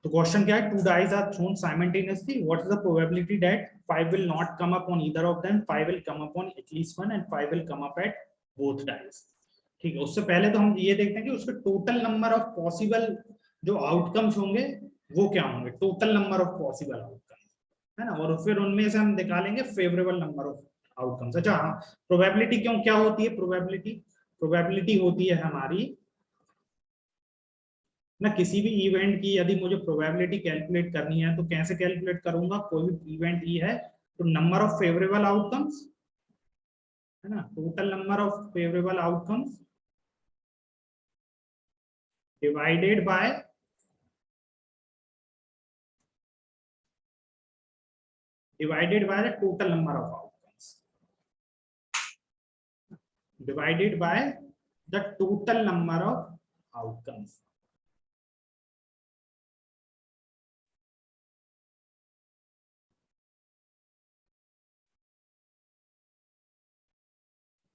तो क्वेश्चन क्या है, 2 dice are thrown simultaneously, what is the probability that 5 will not come up on either of them, 5 will come up on at least one and 5 will come up at both dice। ठीक है, उससे पहले तो हम ये देखते हैं कि उसके टोटल नंबर ऑफ पॉसिबल जो आउटकम्स होंगे वो क्या होंगे, total number of possible outcomes, है ना, और फिर उनमें से हम निकालेंगे फेवरेबल नंबर ऑफ आउटकम्स। अच्छा हाँ, प्रोबेबिलिटी क्यों क्या होती है, प्रोबेबिलिटी होती है हमारी ना, किसी भी इवेंट की यदि मुझे प्रोबेबिलिटी कैलकुलेट करनी है तो कैसे कैलकुलेट करूंगा, कोई भी इवेंट ई है तो नंबर ऑफ फेवरेबल आउटकम्स, है ना, total number of favourable outcomes divided by the total number of outcomes, divided by the total number of outcomes.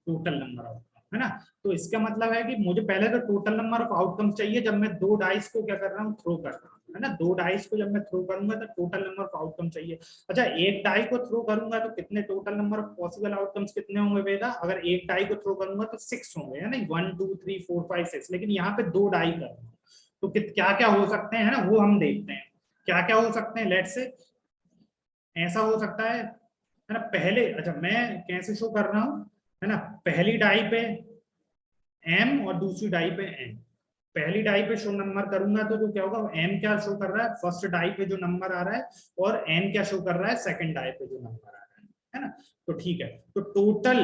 Total number of, है ना, तो इसका मतलब है कि मुझे पहले तो टोटल नंबर ऑफ आउटकम्स चाहिए जब मैं 2 डाइस को क्या कर रहा हूँ, थ्रो कर रहा हूँ, है ना, 2 डाइस को जब मैं थ्रो करूंगा तो टोटल नंबर ऑफ आउटकम चाहिए। अच्छा, एक डाई को थ्रो करूंगा तो कितने total number of possible outcomes कितने होंगे बेटा, अगर एक डाई को थ्रो करूंगा तो 6 होंगे, है ना, 1 2 3 4 5 6, लेकिन यहाँ पे 2 डाई कर रहा हूँ तो क्या क्या हो सकते हैं, है ना, वो हम देखते हैं क्या क्या हो सकते हैं। लेट्स से ऐसा हो सकता है ना, पहले, अच्छा मैं कैसे शो कर रहा हूँ, है ना, पहली डाई पे m और दूसरी डाई पे n, पहली डाई पे शो नंबर करूंगा तो क्या होगा, m क्या शो कर रहा है फर्स्ट डाई पे जो नंबर आ रहा है, और n क्या शो कर रहा है सेकंड डाई पे जो नंबर आ रहा है ना, तो ठीक है, तो टोटल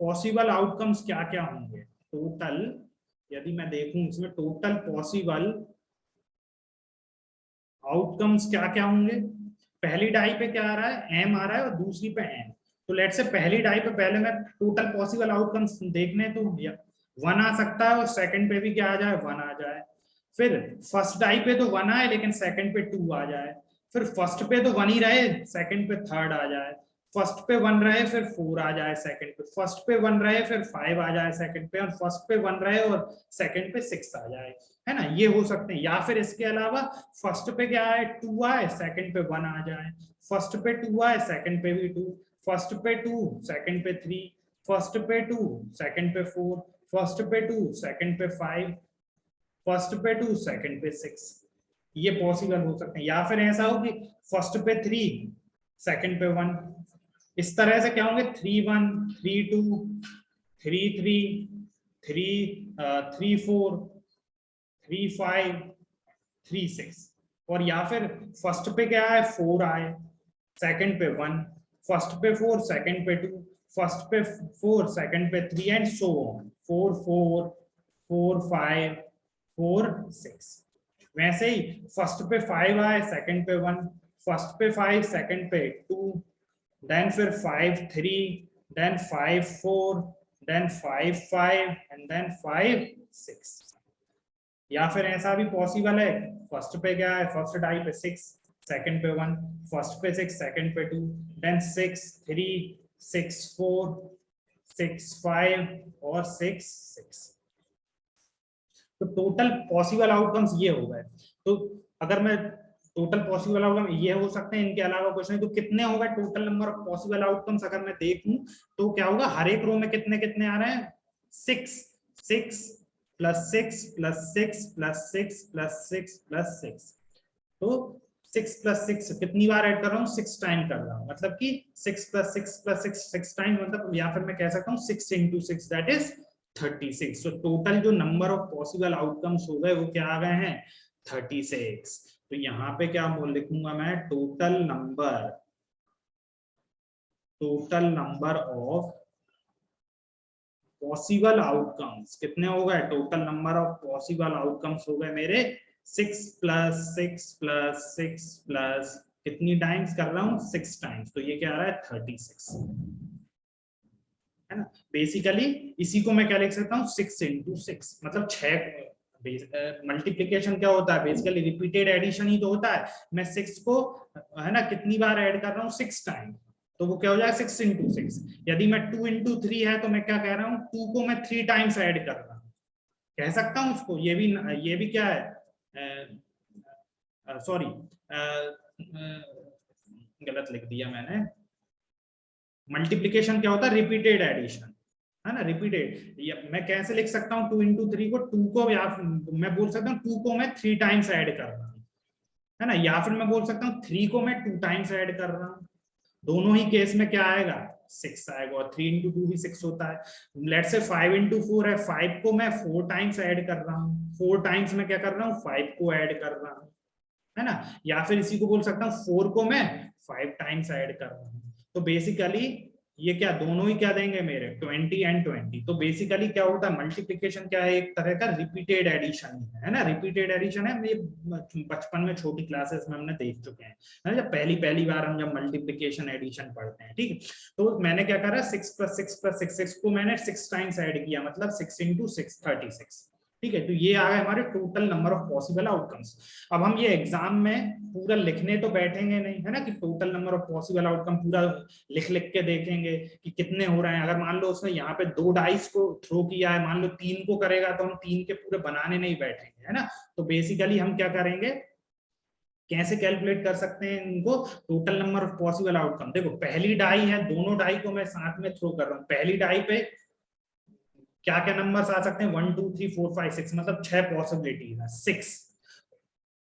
पॉसिबल आउटकम्स क्या क्या होंगे, टोटल यदि मैं देखूं इसमें टोटल पॉसिबल आउटकम्स क्या क्या होंगे, पहली डाई पे क्या आ रहा है, m आ रहा है और दूसरी पे n, तो लेट से पहली डाई पे पहले मैं टोटल पॉसिबल आउटकम्स देखने तो 1 आ सकता है और सेकंड पे भी क्या आ जाए, 1 आ जाए, फिर फर्स्ट डाई पे तो 1 आए लेकिन सेकंड पे 2 आ जाए, फिर फर्स्ट पे तो 1 ही रहे सेकंड पे 3rd आ जाए, फर्स्ट पे 1 रहे फिर 4 आ जाए सेकंड पे, फर्स्ट पे 1 रहे फिर 5 आ जाए सेकंड पे, और फर्स्ट पे 1 रहे और सेकंड पे 6 आ जाए, है ना, ये हो सकते हैं। या फिर इसके अलावा फर्स्ट पे क्या है 2 आए सेकंड पे 1 आ जाए, फर्स्ट पे 2 आए सेकंड पे भी 2, फर्स्ट पे 2 सेकंड पे 3, फर्स्ट पे 2 सेकंड पे 4, फर्स्ट पे 2 सेकंड पे 5, फर्स्ट पे 2 सेकंड पे 6, ये पॉसिबल हो सकते हैं। या फिर ऐसा हो कि फर्स्ट पे 3 सेकंड पे 1, इस तरह से क्या होंगे 3 1 3 2 3 3 3 4 3 5 3 6, और या फिर फर्स्ट पे क्या है 4 आए सेकंड पे 1, फर्स्ट पे 4 सेकंड पे 2, फर्स्ट पे 4 सेकंड पे 3 एंड सो ऑन, 4 4 4 5 4 6, वैसे ही फर्स्ट पे 5 आए सेकंड पे 1, फर्स्ट पे 5 सेकंड पे 2, देन फिर 5 3, देन 5 4, देन 5 5 एंड देन 5 6। या फिर ऐसा भी पॉसिबल है, फर्स्ट पे क्या है, फर्स्ट डाई पे 6 सेकंड पे 1, फर्स्ट पे 6 सेकंड पे 2, देन 6 3 6 4 6 5 और 6 6, तो टोटल पॉसिबल आउटकम्स ये हो गए। तो अगर मैं टोटल पॉसिबल आउटकम ये हो सकते हैं, इनके अलावा कुछ नहीं, तो कितने होगा total number of possible outcomes अगर मैं देखूं तो क्या होगा, हर एक रो में कितने कितने आ रहे हैं, 6 6 plus 6 plus 6 plus 6 plus 6 plus 6, तो 6 प्लस 6 कितनी बार ऐड कर रहा हूँ, 6 टाइम कर रहा हूँ, मतलब कि 6 प्लस 6 प्लस 6 6 टाइम, मतलब या फिर मैं कह सकता हूँ 6 into 6 दैट इज 36। तो टोटल जो नंबर ऑफ पॉसिबल आउटकम्स हो गए वो क्या आ गए हैं, 36। तो यहाँ पे क्या लिखूंगा मैं, total number of possible outcomes कितने हो गए, total number of possible outcomes हो गए मेरे 6 प्लस 6 प्लस 6 प्लस कितनी टाइम्स कर रहा हूँ, 6 टाइम्स, तो ये क्या आ रहा है 36, है ना। बेसिकली इसी को मैं क्या लिख सकता हूँ, 6 into 6, मतलब 6 मल्टीप्लीकेशन क्या होता है, बेसिकली रिपीटेड एडिशन ही तो होता है। मैं 6 को, है ना, कितनी बार ऐड कर रहा हूँ, 6 टाइम, तो वो क्या हो जाएगा 6 into 6। यदि मैं 2 into 3 है तो मैं क्या कह रहा हूँ, 2 को मैं 3 टाइम्स ऐड कर रहा हूँ, कह सकता हूँ उसको, ये भी क्या है, सॉरी गलत लिख दिया मैंने। मल्टीप्लीकेशन क्या होता है, रिपीटेड एडिशन, है ना, रिपीटेड। मैं कैसे लिख सकता हूँ 2 into 3 को, 2 को, या मैं बोल सकता हूँ 2 को मैं 3 टाइम्स ऐड कर रहा हूँ, है ना, या फिर मैं बोल सकता हूँ 3 को मैं 2 टाइम्स ऐड कर रहा हूँ। दोनों ही केस में क्या आएगा, 6 आएगा, और 3 into 2 भी 6 होता है। लेट्स से 5 into 4 है, 5 को मैं 4 टाइम्स ऐड कर रहा हूँ, 4 टाइम्स में क्या कर रहा हूँ, 5 को ऐड कर रहा हूँ, है ना। या फिर इसी को बोल सकता हूँ 4 को मैं 5 टाइम्स ऐड कर रहा हूँ। तो बेसिकली ये क्या, दोनों ही क्या देंगे मेरे, 20 and 20। तो बेसिकली क्या होता है, मल्टीप्लिकेशन क्या है, एक तरह का रिपीटेड एडिशन है ना, रिपीटेड एडिशन है। ये बचपन में छोटी क्लासेस में हमने देख चुके हैं, है ना, जब पहली पहली बार हम जब मल्टीप्लिकेशन एडिशन पढ़ते हैं, ठीक है। तो मैंने क्या करा, 6 + 6 + 6, 6 को मैंने 6 टाइम्स ऐड किया, मतलब 6 into 6 36, ठीक है। तो ये आ गए हमारे total number of possible outcomes. अब हम ये एग्जाम में पूरा लिखने तो बैठेंगे नहीं, है ना, कि total number of possible outcome पूरा लिख लिख के देखेंगे कि कितने हो रहे हैं। अगर मान लो उसने यहाँ पे 2 डाइस को थ्रो किया है, मान लो 3 को करेगा, तो हम 3 के पूरे बनाने नहीं बैठेंगे, है ना। तो बेसिकली हम क्या करेंगे, कैसे कैलकुलेट कर सकते हैं इनको, total number of possible outcome. देखो पहली डाई है, दोनों डाई को मैं साथ में थ्रो कर रहा हूँ। पहली डाई पे क्या क्या नंबर्स आ सकते हैं, 1 2 3 4 5 6, मतलब 6 पॉसिबिलिटीज है, 6।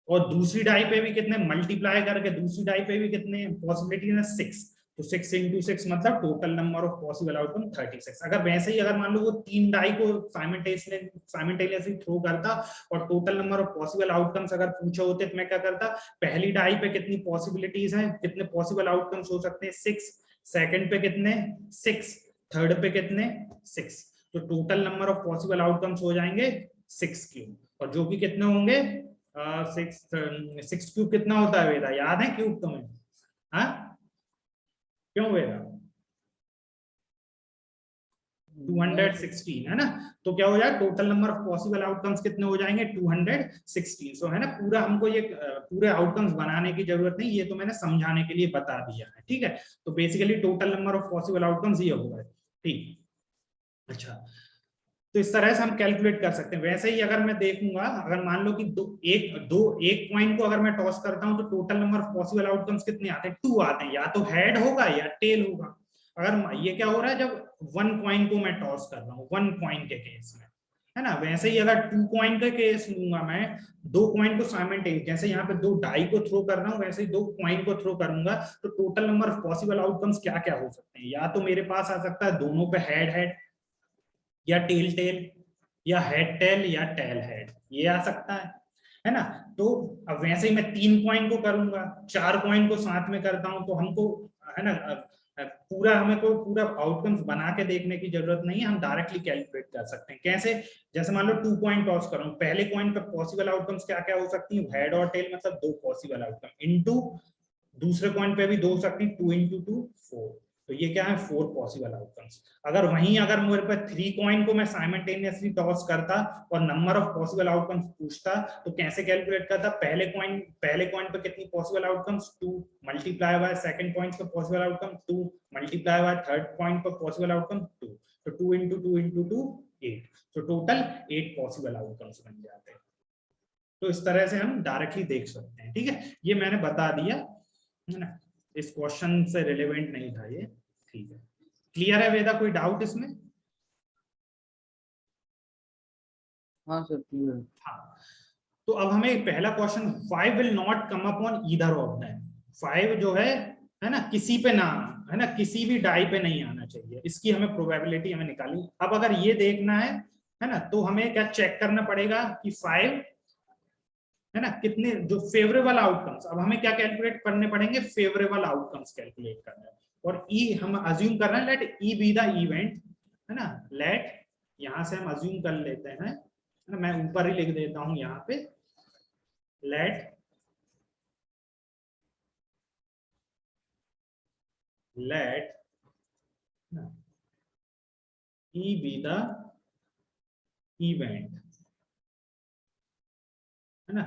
और दूसरी डाई पे भी कितने, मल्टीप्लाई करके दूसरी डाई पे भी कितने पॉसिबिलिटीज है, 6। तो 6 into 6 मतलब total number of possible outcome 36। अगर वैसे ही अगर मान लो वो 3 डाई को साइमल्टेनियसली थ्रो करता और total number of possible outcomes अगर पूछे होते, तो मैं क्या करता, पहली डाई पे कितनी पॉसिबिलिटीज हैं, कितने पॉसिबल आउटकम्स हो सकते हैं, 6। सेकंड पे कितने, 6। थर्ड पे कितने, 6। तो total number of possible outcomes हो जाएंगे 6 क्यूब, और जो कि कितने होंगे, 6 क्यूब कितना होता है वेदा, याद है क्यूब तुम्हें, हाँ क्यों वेदा, 216, है ना। तो क्या हो जाएगा, total number of possible outcomes कितने हो जाएंगे, 216। सो है ना, पूरा हमको ये पूरे आउटकम्स बनाने की जरूरत नहीं, ये तो मैंने समझाने के लिए बता दिया है, ठीक है। तो basically total number of possible outcomes ये होगा, ठीक। अच्छा, तो इस तरह से हम कैलकुलेट कर सकते हैं। वैसे ही अगर मैं देखूंगा, अगर मान लो कि एक पॉइंट को अगर मैं टॉस करता हूं, तो total number of possible outcomes कितने आते हैं, 2 आते हैं। या तो हेड होगा या टेल होगा। अगर ये क्या हो रहा है, जब 1 कॉइन को मैं टॉस कर रहा हूँ 1 कॉइन के केस में, है ना। वैसे ही अगर 2 कॉइन का केस लूंगा मैं, 2 कॉइन को साइमल्टेनियस, जैसे यहाँ पे 2 डाई को थ्रो कर रहा हूँ, वैसे ही 2 कॉइन को थ्रो करूंगा, तो total number of possible outcomes क्या क्या हो सकते हैं। या तो मेरे पास आ सकता है दोनों पे हेड हेड, या टेल टेल, या हेड टेल, या टेल हेड, ये आ सकता है ना। तो अब वैसे ही मैं 3 कॉइन को करूंगा, 4 कॉइन को साथ में करता हूं, तो हमको, है ना, पूरा हमें को पूरा आउटकम्स बना के देखने की जरूरत नहीं है, हम डायरेक्टली कैलकुलेट कर सकते हैं। कैसे, जैसे मान लो 2 कॉइन टॉस करूं, पहले कॉइन पे पॉसिबल आउटकम्स क्या क्या हो सकती है, हेड और टेल, मतलब 2 पॉसिबल आउटकम, इनटू दूसरे पॉइंट पे भी 2 सकती, 2 into 2 4। तो ये क्या है, 4 पॉसिबल आउटकम्स। अगर वहीं अगर मेरे पास 3 कॉइन को मैं साइमल्टेनियसली टॉस करता और नंबर ऑफ पॉसिबल आउटकम्स पूछता, तो कैसे कैलकुलेट करता, पहले कॉइन पे कितनी possible outcomes, 2 multiply by second point पे possible outcome 2 multiply by third point पे पॉसिबल आउटकम 2। तो 2 into 2 into 2 8। तो टोटल 8 पॉसिबल आउटकम्स बन जाते हैं। तो इस तरह से हम डायरेक्टली देख सकते हैं, ठीक है। ये मैंने बता दिया, है ना, इस क्वेश्चन से रिलेवेंट नहीं था ये, ठीक है। क्लियर है वेदा, कोई डाउट इसमें? हाँ सर क्लियर। हाँ, तो अब हमें पहला question, 5 will not come up on either of them. 5 जो है ना, किसी पे ना, है ना, किसी भी डाई पे नहीं आना चाहिए, इसकी हमें प्रोबेबिलिटी हमें निकाली। अब अगर ये देखना है ना, तो हमें क्या चेक करना पड़ेगा कि 5, है ना, कितने जो फेवरेबल आउटकम्स, अब हमें क्या कैलकुलेट करने पड़ेंगे, फेवरेबल आउटकम्स कैलकुलेट करना है। और ई हम अज्यूम कर रहे हैं, let E be the event, है ना, लेट, यहां से हम अज्यूम कर लेते हैं, है ना, मैं ऊपर ही लिख देता हूं यहाँ पे, let let E be the event, है ना।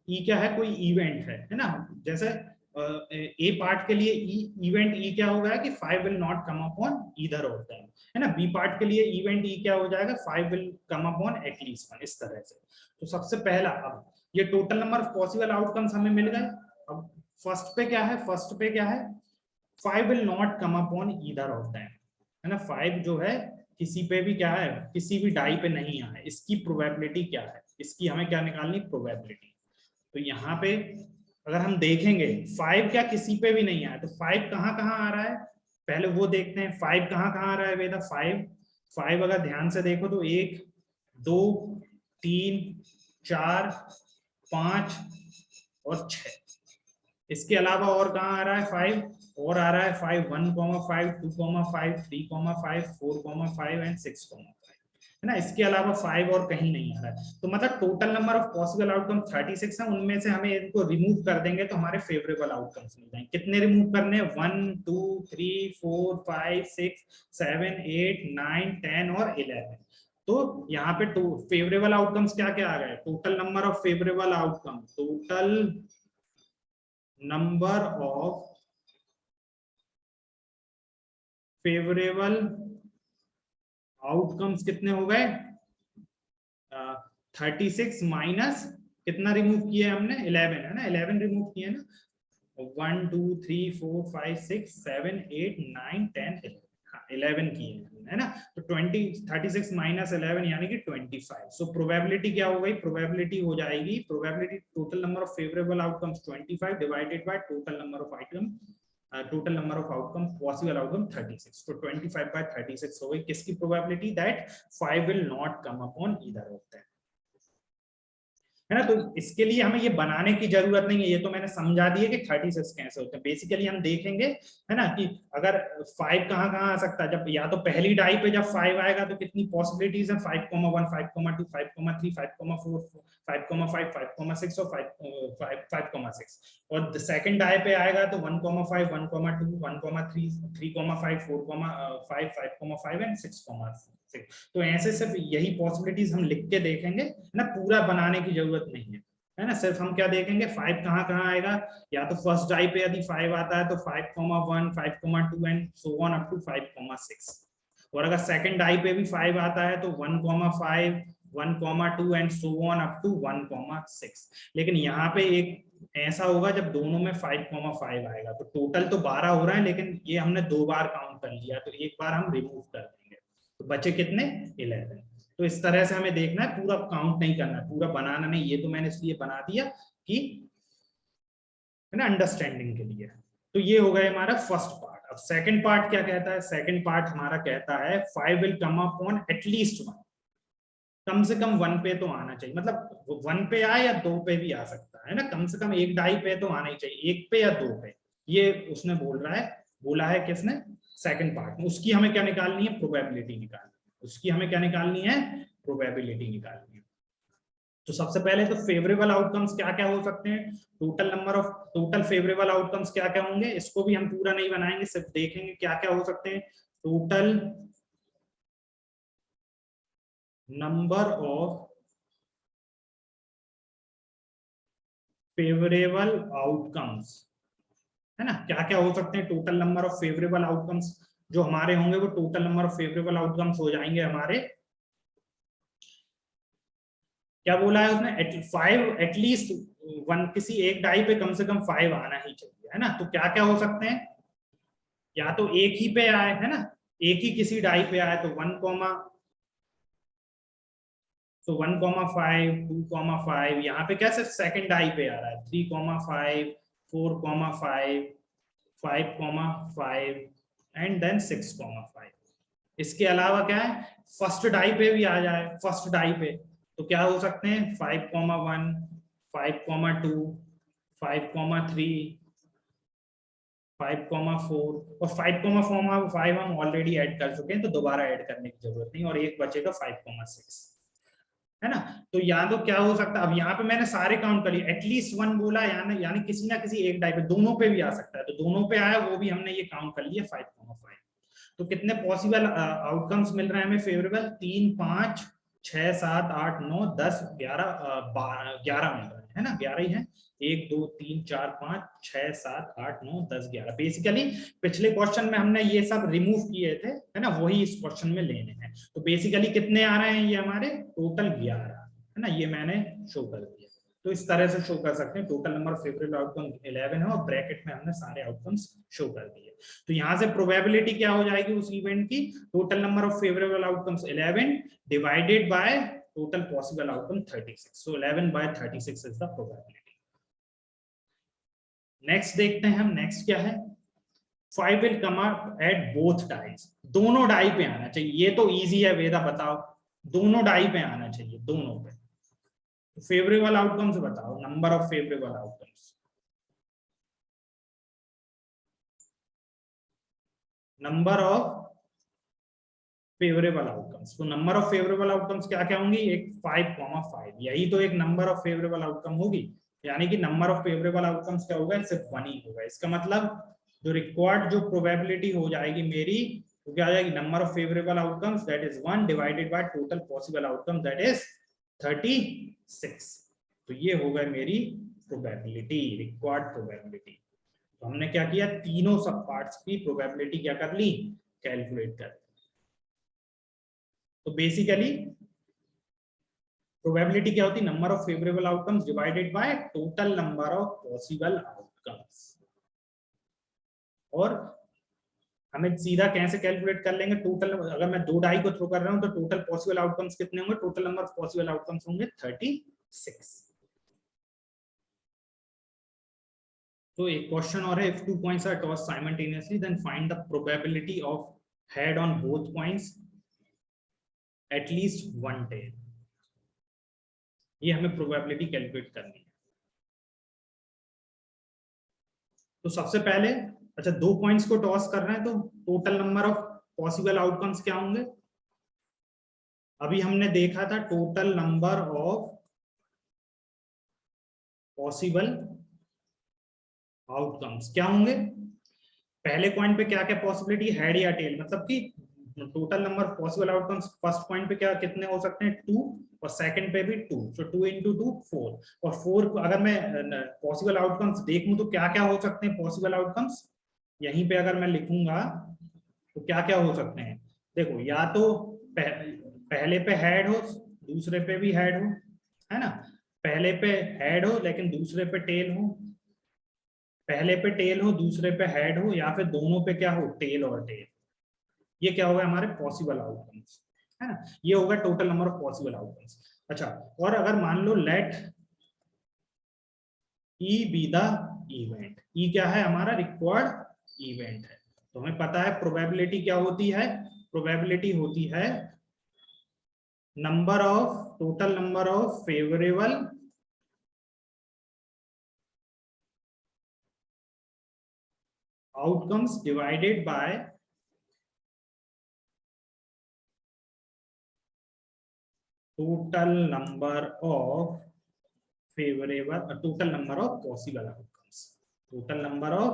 ई क्या है, कोई इवेंट है ना। जैसे ए पार्ट के लिए इवेंट ई क्या होगा कि 5 will not come upon either of them, है ना। बी पार्ट के लिए इवेंट ई क्या हो जाएगा 5 विल कम अपॉन एटलीस्ट 1, इस तरह से। तो सबसे पहला, अब ये total number of possible outcomes हमें मिल गए। अब फर्स्ट पे क्या है, फर्स्ट पे क्या है 5 will not come upon either of them, है ना। 5 जो है किसी पे भी क्या है, किसी भी डाई पे नहीं आए, इसकी प्रोबेबिलिटी क्या है, इसकी हमें क्या निकालनी, प्रोबेबिलिटी। तो यहाँ पे अगर हम देखेंगे 5 क्या किसी पे भी नहीं आया, तो 5 कहाँ कहाँ आ रहा है, पहले वो देखते हैं 5 कहाँ कहाँ आ रहा है बेटा। 5 अगर ध्यान से देखो तो 1 2 3 4 5 और 6, इसके अलावा और कहाँ आ रहा है 5, और आ रहा है 5 1,5 2,5 3,5 4,5 एंड 6,5, है ना। इसके अलावा 5 और कहीं नहीं आ रहा है। तो मतलब total number of possible outcome 36 है, उनमें से हमें इनको रिमूव कर देंगे तो हमारे फेवरेबल आउटकम्स मिल जाएंगे। कितने रिमूव करने हैं, 1 2 3 4 5 6 7 8 9 10 और 11। तो यहाँ पे फेवरेबल आउटकम्स क्या क्या आ गए, total number of favourable outcome, total number of favourable outcomes कितने हो गए, 36 माइनस कितना रिमूव किया हमने, 11, है ना। 11 रिमूव किए ना, 1 2 3 4 5 6 7 8 9 10 11, हाँ 11 किए है ना। तो 36 माइनस 11 यानी कि 25। सो प्रोबेबिलिटी क्या हो गई, प्रोबेबिलिटी हो जाएगी, probability total number of favourable outcomes 25 divided by total number of item, total number of outcome possible outcome 36। तो 25 by 36 हो गई किसकी probability, that 5 will not come upon either of them, है ना। तो इसके लिए हमें ये बनाने की जरूरत नहीं है, ये तो मैंने समझा दिया कि 36 कैसे होते हैं। बेसिकली हम देखेंगे, है ना, कि अगर 5 कहाँ कहाँ आ सकता है, जब या तो पहली डाई पे जब 5 आएगा तो कितनी पॉसिबिलिटीज है, 5,1 5,2 5,3 5,4 5,5 5,6 और 5,6, और सेकंड डाई पे आएगा तो 1,5 1,2 1,3 3,5 4,5 5,5 एंड 6,6। तो ऐसे सिर्फ यही पॉसिबिलिटीज हम लिख के देखेंगे ना, पूरा बनाने की जरूरत नहीं है ना। सिर्फ हम क्या देखेंगे 5 कहाँ कहाँ आएगा, या तो फर्स्ट डाई पे यदि 5 आता है तो 5,1 5,2 and so on up to 5,6, और अगर सेकंड डाई पे भी 5 आता है तो 1,5 1,2 and so on up to 1,6। लेकिन यहाँ पे एक ऐसा होगा जब दोनों में 5,5 आएगा तो टोटल तो 12 हो रहा है, लेकिन ये हमने 2 बार काउंट कर लिया तो एक बार हम रिमूव कर देंगे, तो बचे कितने 11। तो इस तरह से हमें देखना है, पूरा काउंट नहीं करना है, पूरा बनाना नहीं, ये तो मैंने इसलिए बना दिया कि, है ना, अंडरस्टैंडिंग के लिए। तो ये हो गया हमारा फर्स्ट पार्ट। अब सेकंड पार्ट क्या कहता है, सेकंड पार्ट हमारा कहता है 5 विल कम अपॉन एटलीस्ट 1, कम से कम 1 पे तो आना चाहिए, मतलब 1 पे आए या 2 पे भी आ सकता है ना, कम से कम एक डाई पे तो आना ही चाहिए, 1 पे या 2 पे, ये उसने बोला है किसने, सेकंड पार्ट में। उसकी हमें क्या निकालनी है, प्रोबेबिलिटी निकालनी है, उसकी हमें क्या निकालनी है, प्रोबेबिलिटी निकालनी है। तो सबसे पहले तो फेवरेबल आउटकम्स क्या क्या हो सकते हैं, टोटल फेवरेबल आउटकम्स क्या क्या होंगे, इसको भी हम पूरा नहीं बनाएंगे, सिर्फ देखेंगे क्या क्या हो सकते हैं। Total number of favourable outcomes, है ना, क्या क्या हो सकते हैं, total number of favourable outcomes जो हमारे होंगे वो total number of favourable outcomes हो जाएंगे हमारे। क्या बोला है उसने, 5 एटलीस्ट 1, किसी एक डाई पे कम से कम 5 आना ही चाहिए, है ना। तो क्या क्या हो सकते हैं, या तो एक ही पे आए, है ना, एक ही किसी डाई पे आए तो 1,5 2,5, यहाँ पे क्या सिर्फ सेकंड डाई पे आ रहा है 3,5 4,5 5,5 एंड देन 6,5। इसके अलावा क्या है, फर्स्ट डाई पे भी आ जाए, फर्स्ट डाई पे तो क्या हो सकते हैं 5,1 5,2 5,3 5,4, और 5,5 हम ऑलरेडी ऐड कर चुके हैं तो दोबारा ऐड करने की जरूरत नहीं, और एक बचेगा 5,6, है ना। तो यहाँ तो क्या हो सकता है, अब यहाँ पे मैंने सारे काउंट कर लिए, एटलीस्ट 1 बोला, यानी किसी ना किसी एक डाई पे, दोनों पे भी आ सकता है, तो दोनों पे आया वो भी हमने ये काउंट कर लिया 5,5। तो कितने पॉसिबल आउटकम्स मिल रहे हैं हमें फेवरेबल, 3 5 6 7 8 9 10 11 11 मिल रहे हैं, है ना, 11 ही है। 1 2 3 4 5 6 7 8 9 10 11। बेसिकली पिछले क्वेश्चन में हमने ये सब रिमूव किए थे, है ना, वही इस क्वेश्चन में लेने हैं। तो बेसिकली कितने आ रहे हैं ये हमारे, टोटल 11, है ना, ये मैंने शो कर दिया। तो इस तरह से शो कर सकते हैं, total number of favourable outcome 11 है और ब्रैकेट में हमने सारे आउटकम्स शो कर दिए। तो यहाँ से प्रोबेबिलिटी क्या हो जाएगी उस इवेंट की, total number of favourable outcomes 11 divided by total possible outcome 36। So 11 by 36 is the probability. Next देखते हैं हम, नेक्स्ट क्या है, 5 will come up at both dies. दोनों डाई पे आना चाहिए, ये तो इजी है वेदा, बताओ दोनों डाई पे आना चाहिए, दोनों पे। फेवरेबल आउटकम्स बताओ, number of favourable outcomes, number of favourable outcomes. तो नंबर ऑफ फेवरेबल आउटकम्स क्या क्या होंगी, एक 5,5, यही तो एक नंबर ऑफ फेवरेबल आउटकम होगी। यानी कि नंबर ऑफ फेवरेबल आउटकम्स क्या होगा, सिर्फ 1 ही होगा। इसका मतलब जो रिक्वायर्ड जो प्रोबेबिलिटी हो जाएगी मेरी, तो क्या आ जाएगी, number of favourable outcomes that is 1 divided by total possible outcome that is 36। तो ये होगा मेरी प्रोबेबिलिटी, रिक्वायर्ड प्रोबेबिलिटी। तो हमने क्या किया, तीनों सब पार्ट्स की प्रोबेबिलिटी क्या कर ली, कैलकुलेट कर। तो बेसिकली प्रोबेबिलिटी क्या होती, number of favourable outcomes divided by total number of possible outcomes. और हमें सीधा कैसे कैलकुलेट कर लेंगे, टोटल अगर मैं 2 डाई को थ्रो कर रहा हूं तो टोटल पॉसिबल आउटकम्स कितने होंगे, total number of possible outcomes होंगे 36। तो एक क्वेश्चन और है, if 2 points are tossed simultaneously then find the probability of head on both points at least 1 tail। ये हमें प्रोबेबिलिटी कैलकुलेट करनी है। तो सबसे पहले, अच्छा 2 पॉइंट्स को टॉस कर रहे हैं तो total number of possible outcomes क्या होंगे, अभी हमने देखा था total number of possible outcomes क्या होंगे। पहले पॉइंट पे क्या क्या पॉसिबिलिटी, हेड या टेल, मतलब कि total number of possible outcomes first point पे क्या कितने हो सकते हैं, 2, और सेकंड पे भी 2, सो 2 into 2 4। और 4 अगर मैं पॉसिबल आउटकम्स देखूं तो क्या क्या हो सकते हैं पॉसिबल आउटकम्स, यहीं पे अगर मैं लिखूंगा तो क्या क्या हो सकते हैं, देखो या तो पहले पे हेड हो, दूसरे पे भी हेड हो, है ना, पहले पे हेड हो लेकिन दूसरे पे टेल हो, पहले पे टेल हो दूसरे पे हेड हो, या फिर दोनों पे क्या हो, टेल और टेल। ये क्या होगा, हमारे पॉसिबल आउटकम्स, है ना, ये होगा total number of possible outcomes. अच्छा, और अगर मान लो let E be the event, E क्या है, हमारा रिक्वायर्ड इवेंट है। तो हमें पता है प्रोबेबिलिटी क्या होती है, प्रोबेबिलिटी होती है number of, total number of favourable outcomes divided by total number of favourable, total number of possible outcomes, total number of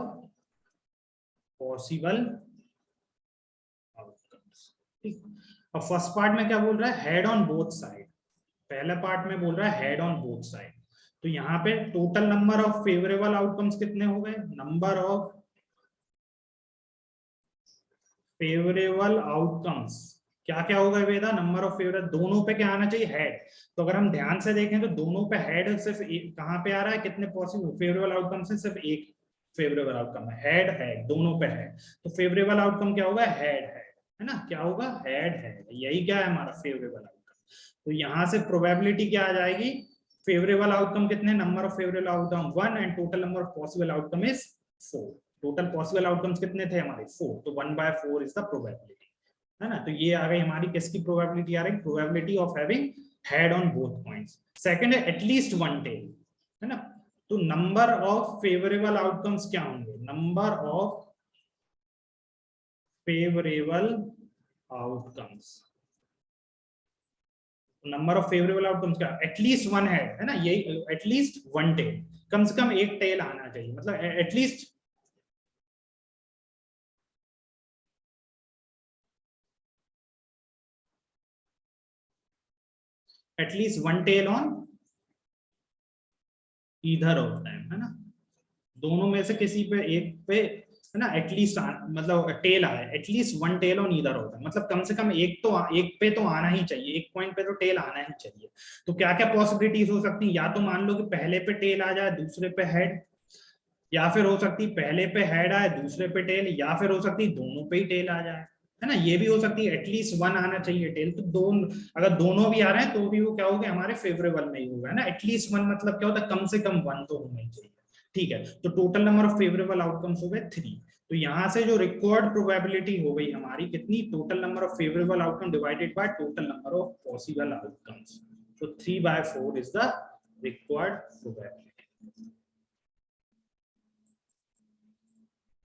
possible outcomes. ठीक, अब फर्स्ट पार्ट में क्या बोल रहा है, हेड ऑन बोथ साइड, पहला पार्ट में बोल रहा है हेड ऑन बोथ साइड। तो यहाँ पे total number of favourable outcomes कितने हो गए, नंबर ऑफ फेवरेबल आउटकम्स क्या क्या होगा वेदा, नंबर ऑफ फेवरेबल, दोनों पे क्या आना चाहिए, हेड। तो अगर हम ध्यान से देखें तो दोनों पे हेड सिर्फ कहां पे आ रहा है, कितने पॉसिबल फेवरेबल आउटकम से सिर्फ एक फेवरेबल आउटकम है, हेड है, दोनों पे है। तो फेवरेबल आउटकम क्या होगा, हेड है ना, क्या होगा, हेड है, यही क्या है हमारा फेवरेबल आउटकम। तो यहां से प्रोबेबिलिटी क्या आ जाएगी, फेवरेबल आउटकम कितने, number of favourable outcome 1 and total number of possible outcome is 4। Total possible outcomes कितने थे हमारे, 4, तो 1/4 इज द प्रोबेबिलिटी, है ना। तो ये आ गई हमारी किसकी प्रोबेबिलिटी आ रही, probability of having head on both points. Second है एटलीस्ट 1 टेल, है ना। तो नंबर ऑफ फेवरेबल आउटकम्स क्या होंगे, number of favourable outcomes, number of favourable outcomes क्या, एटलीस्ट 1 है ना, यही एटलीस्ट 1 टेल, कम से कम एक टेल आना चाहिए, मतलब at least one tail on either of them, है ना, दोनों में से किसी पे एक पे, है ना, एटलीस्ट मतलब टेल आए, at least one tail on either of them, मतलब कम से कम एक पे तो आना ही चाहिए, एक पॉइंट पे तो टेल आना ही चाहिए। तो क्या क्या पॉसिबिलिटीज हो सकती है, या तो मान लो कि पहले पे टेल आ जाए दूसरे पे हेड, या फिर हो सकती पहले पे हेड आए दूसरे पे टेल, या फिर हो सकती दोनों पे ही टेल आ जाए, है ना, ये भी हो सकती है, एटलीस्ट वन आना चाहिए टेल। तो दोनों, अगर दोनों भी आ रहे हैं तो भी वो क्या होगा, हमारे फेवरेबल में ही होगा, है ना, एटलीस्ट वन मतलब क्या होता है, कम से कम वन तो होना ही चाहिए। ठीक है, तो total number of favourable outcomes हो गए 3। तो यहाँ से जो रिक्वायर्ड प्रोबेबिलिटी हो गई हमारी कितनी, total number of favourable outcome divided by total number of possible outcomes. तो 3/4 इज द रिक्वायर्ड प्रोबेबिलिटी।